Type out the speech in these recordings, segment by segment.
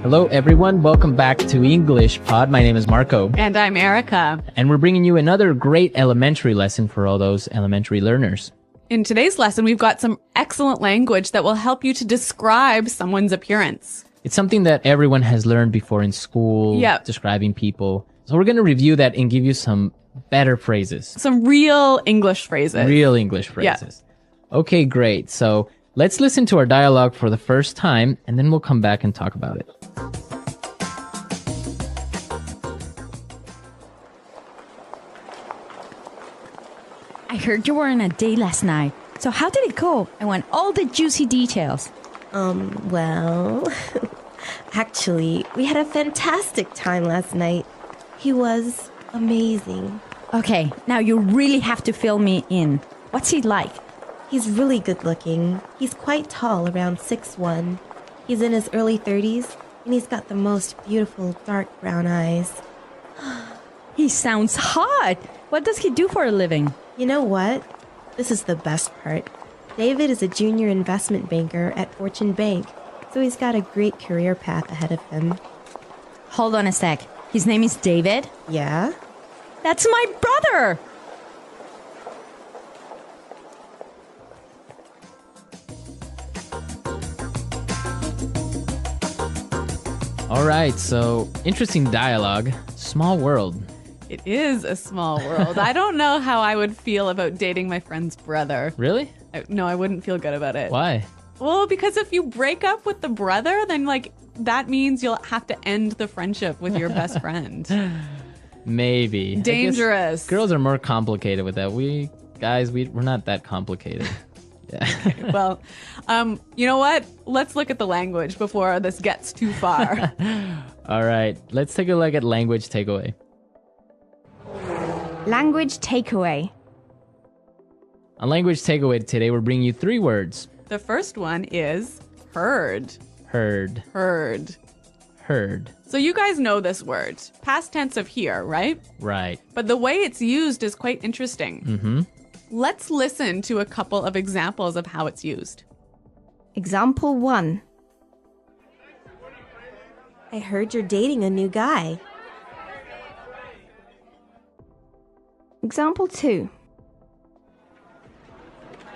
Hello, everyone. Welcome back to English Pod. My name is Marco. And I'm Erica. And we're bringing you another great elementary lesson for all those elementary learners. In today's lesson, we've got some excellent language that will help you to describe someone's appearance. It's something that everyone has learned before in school, describing people. So we're going to review that and give you some better phrases. Some real English phrases. Real English phrases. Yeah. Okay, great. So let's listen to our dialogue for the first time, and then we'll come back and talk about it. I heard you were on a date last night. So how did it go? I want all the juicy details. Well, actually, we had a fantastic time last night. He was amazing. Okay, now you really have to fill me in. What's he like? He's really good looking. He's quite tall, around 6'1". He's in his early 30s, and he's got the most beautiful dark brown eyes. He sounds hot. What does he do for a living? You know what? This is the best part. David is a junior investment banker at Fortune Bank, so he's got a great career path ahead of him. Hold on a sec. His name is David? Yeah? That's my brother! All right, so interesting dialogue. Small world. It is a small world. I don't know how I would feel about dating my friend's brother. Really? No, I wouldn't feel good about it. Why? Well, because if you break up with the brother, then that means you'll have to end the friendship with your best friend. Maybe. Dangerous. Girls are more complicated with that. We're not that complicated. Yeah. Okay, well, you know what? Let's look at the language before this gets too far. All right, let's take a look at language takeaway. Language takeaway. On language takeaway today, we're bringing you 3 words. The first one is heard. Heard. Heard. Heard. So you guys know this word. Past tense of hear, right? Right. But the way it's used is quite interesting. Mm-hmm. Let's listen to a couple of examples of how it's used. Example 1. I heard you're dating a new guy. Example 2.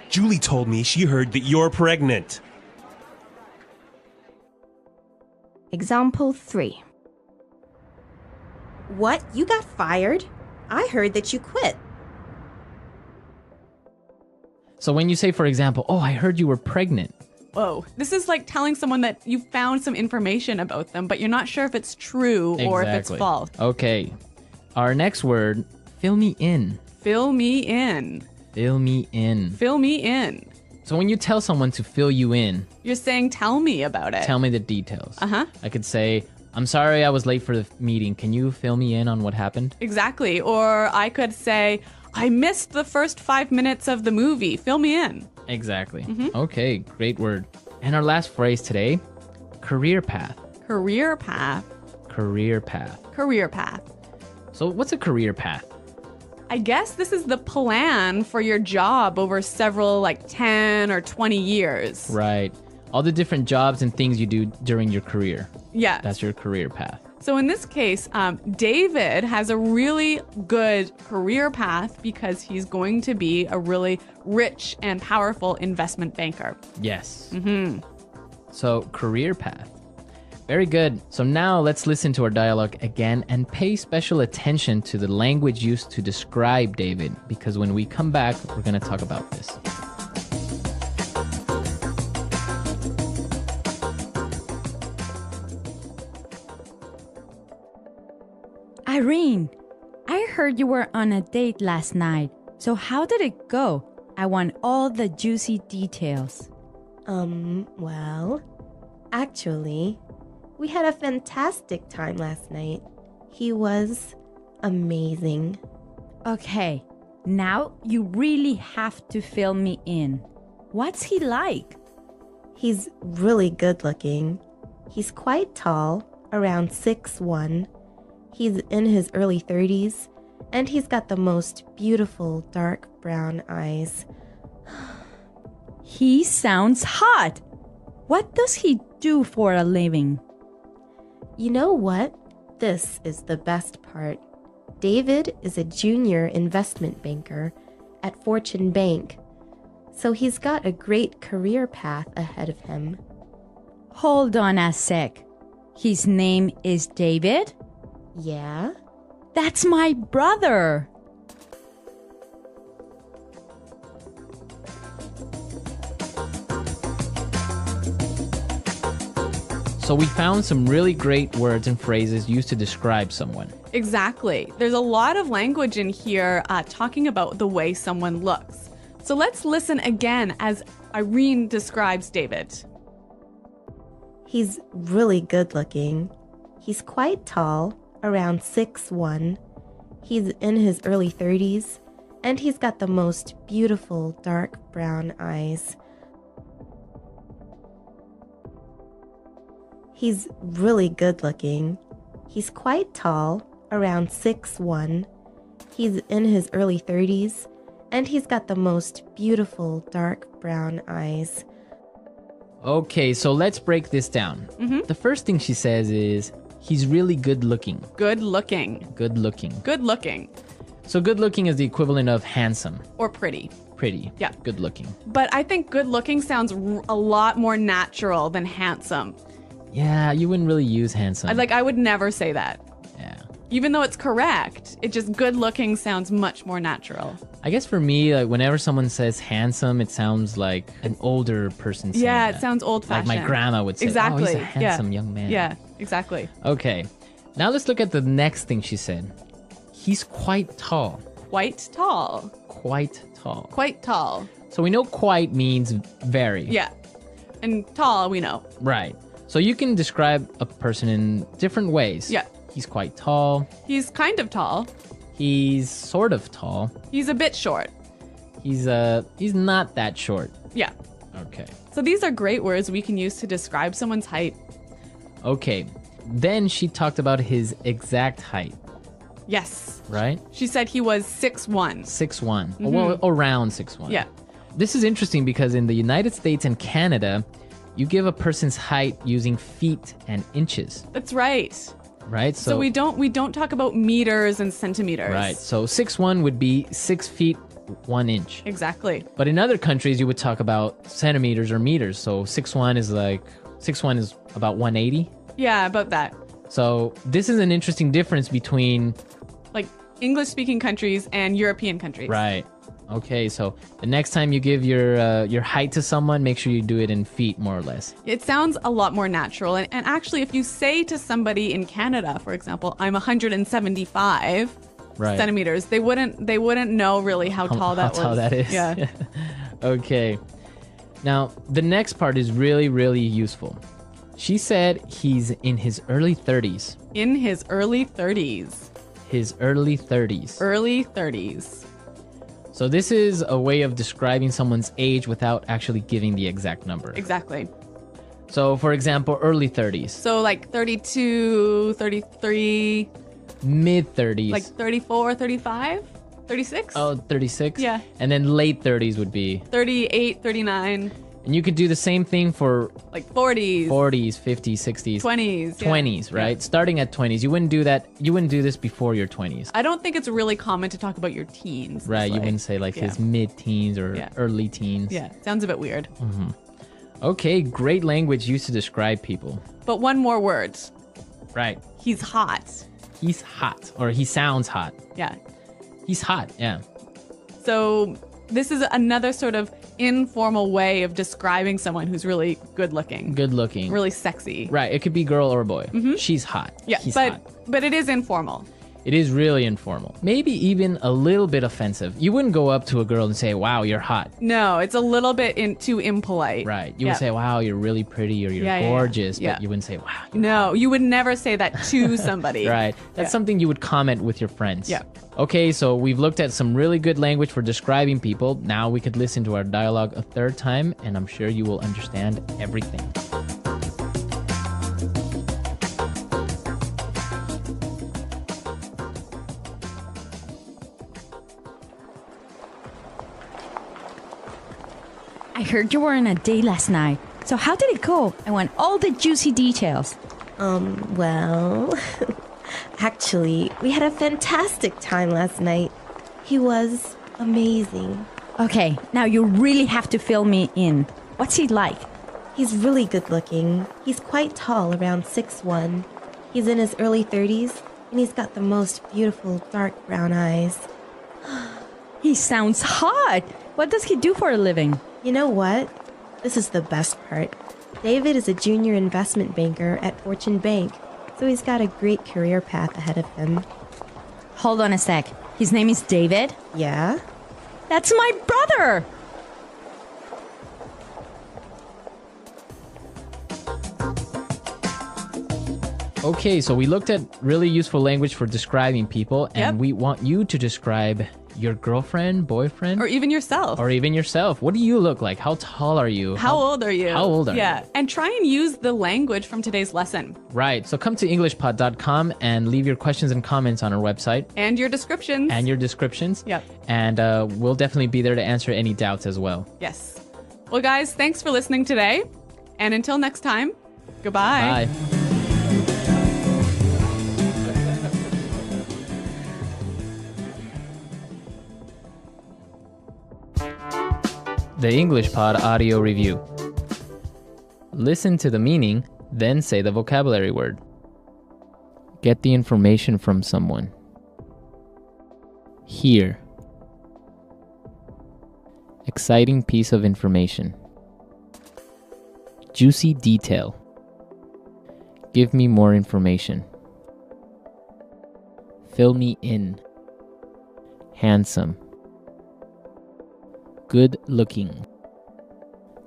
Julie told me she heard that you're pregnant. Example 3. What? You got fired? I heard that you quit. So when you say, for example, oh, I heard you were pregnant. Whoa. This is like telling someone that you found some information about them, but you're not sure if it's true or if it's false. Okay. Our next word, fill me in. Fill me in. Fill me in. Fill me in. So when you tell someone to fill you in, you're saying, tell me about it. Tell me the details. Uh-huh. I could say, I'm sorry I was late for the meeting. Can you fill me in on what happened? Exactly. Or I could say, I missed the first 5 minutes of the movie. Fill me in. Exactly. Mm-hmm. Okay, great word. And our last phrase today, career path. Career path. Career path. Career path. So what's a career path? I guess this is the plan for your job over several 10 or 20 years. Right. All the different jobs and things you do during your career. Yeah. That's your career path. So in this case, David has a really good career path because he's going to be a really rich and powerful investment banker. Yes. Mm-hmm. So career path. Very good. So now let's listen to our dialogue again and pay special attention to the language used to describe David, because when we come back, we're going to talk about this. Irene, I heard you were on a date last night. So how did it go? I want all the juicy details. Well, actually, we had a fantastic time last night. He was amazing. Okay, now you really have to fill me in. What's he like? He's really good looking. He's quite tall, around 6'1". He's in his early 30s, and he's got the most beautiful dark brown eyes. He sounds hot. What does he do for a living? You know what? This is the best part. David is a junior investment banker at Fortune Bank, so he's got a great career path ahead of him. Hold on a sec. His name is David? Yeah? That's my brother. So we found some really great words and phrases used to describe someone. Exactly. There's a lot of language in here talking about the way someone looks. So let's listen again as Irene describes David. He's really good looking. He's quite tall, around 6'1". He's in his early 30s, and he's got the most beautiful dark brown eyes. He's really good looking. He's quite tall, around 6'1". He's in his early 30s, and he's got the most beautiful dark brown eyes. Okay, so let's break this down. The first thing she says is, he's really good looking. Good looking. Good looking. Good looking. So good looking is the equivalent of handsome. Or pretty. Pretty. Yeah. Good looking. But I think good looking sounds a lot more natural than handsome. Yeah, you wouldn't really use handsome. I would never say that. Yeah. Even though it's correct, it just good looking sounds much more natural. I guess for me, like whenever someone says handsome, it sounds like an older person saying Yeah, that. it sounds old fashioned. Like my grandma would say, Exactly. oh, he's a handsome young man. Yeah, exactly. Okay, now let's look at the next thing she said. He's quite tall. Quite tall. Quite tall. Quite tall. So we know quite means very. Yeah. And tall, we know. Right. So you can describe a person in different ways. Yeah. He's quite tall. He's kind of tall. He's sort of tall. He's a bit short. He's not that short. Yeah. Okay. So these are great words we can use to describe someone's height. Okay. Then she talked about his exact height, Yes. right? She said he was 6'1". 6'1". Well, around 6'1". Yeah. This is interesting because in the United States and Canada, you give a person's height using feet and inches, That's right. right? So we don't talk about meters and centimeters. Right. So 6'1" would be 6 feet 1 inch. Exactly. But in other countries, you would talk about centimeters or meters. So 6'1" is about 180. Yeah, about that. So this is an interesting difference between. Like English speaking countries and European countries. Right. Okay. So the next time you give your height to someone, make sure you do it in feet, more or less. It sounds a lot more natural. And actually, if you say to somebody in Canada, for example, I'm 175 Right. centimeters, they wouldn't know really how tall that was. How tall that is. Yeah. Okay. Now, the next part is really, really useful. She said he's in his early 30s. In his early 30s. His early 30s. Early 30s. So this is a way of describing someone's age without actually giving the exact number. Exactly. So, for example, early 30s. So like 32, 33, Mid 30s. like 34, 35, 36? Oh, 36? Yeah. And then late 30s would be. 38, 39, And you could do the same thing for like 40s, 40s, 50s, 60s. 20s. yeah. 20s, right? Yeah. Starting at 20s. You wouldn't do that. You wouldn't do this before your 20s. I don't think it's really common to talk about your teens. It's Right, you like- wouldn't say like yeah. his mid-teens or Yeah. early teens. Yeah, sounds a bit weird. Okay, great language used to describe people. But one more word. Right. He's hot. He's hot, or he sounds hot. Yeah. He's hot, yeah. So this is another sort of informal way of describing someone who's really good looking, Good looking. really sexy. Right, it could be girl or boy. She's hot. Yeah, He's but hot. but it is informal. It is really informal. Maybe even a little bit offensive. You wouldn't go up to a girl and say, wow, you're hot. No, it's a little bit too impolite. Right. You Yeah. would say, wow, you're really pretty or you're Yeah, yeah, yeah. gorgeous. Yeah. But you wouldn't say, wow. You're No, you would never say that to somebody. Right. That's Yeah. something you would comment with your friends. Yeah. Okay, so we've looked at some really good language for describing people. Now we could listen to our dialogue a third time, and I'm sure you will understand everything. I heard you were on a date last night. So how did it go? I want all the juicy details. Well, actually, we had a fantastic time last night. He was amazing. Okay, now you really have to fill me in. What's he like? He's really good looking. He's quite tall, around 6'1". He's in his early 30s, and he's got the most beautiful dark brown eyes. He sounds hot. What does he do for a living? You know what? This is the best part. David is a junior investment banker at Fortune Bank, so he's got a great career path ahead of him. Hold on a sec. His name is David? Yeah? That's my brother! Okay, so we looked at really useful language for describing people, and Yep. we want you to describe your girlfriend, boyfriend, Or even yourself. or even yourself. What do you look like? How tall are you? How old are you? How old are you? Yeah. And try and use the language from today's lesson Right. So come to EnglishPod.com and leave your questions and comments on our website and your descriptions. and your descriptions. Yep. And we'll definitely be there to answer any doubts as well. Yes. Well, guys, thanks for listening today. And until next time, goodbye. Bye. The English Pod Audio Review. Listen to the meaning, then say the vocabulary word. Get the information from someone. Hear. Exciting piece of information. Juicy detail. Give me more information. Fill me in. Handsome. Good looking.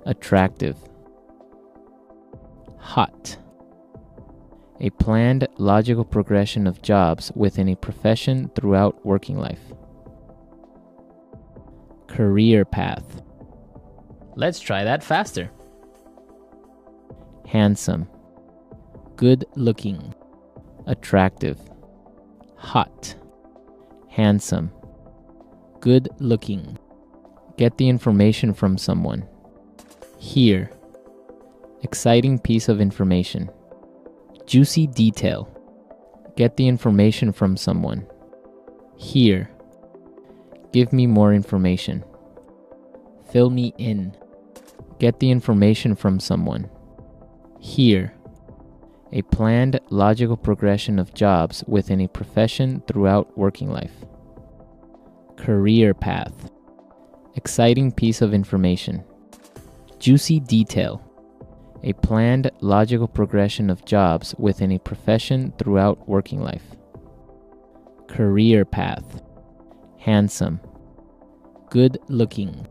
Attractive. Hot. A planned, logical progression of jobs within a profession throughout working life. Career path. Let's try that faster. Handsome. Good looking. Attractive. Hot. Handsome. Good looking. Get the information from someone. Hear. Exciting piece of information. Juicy detail. Get the information from someone. Hear. Give me more information. Fill me in. Get the information from someone. Hear. A planned, logical progression of jobs within a profession throughout working life. Career path. Exciting piece of information. Juicy detail. A planned, logical progression of jobs within a profession throughout working life. Career path. Handsome. Good looking.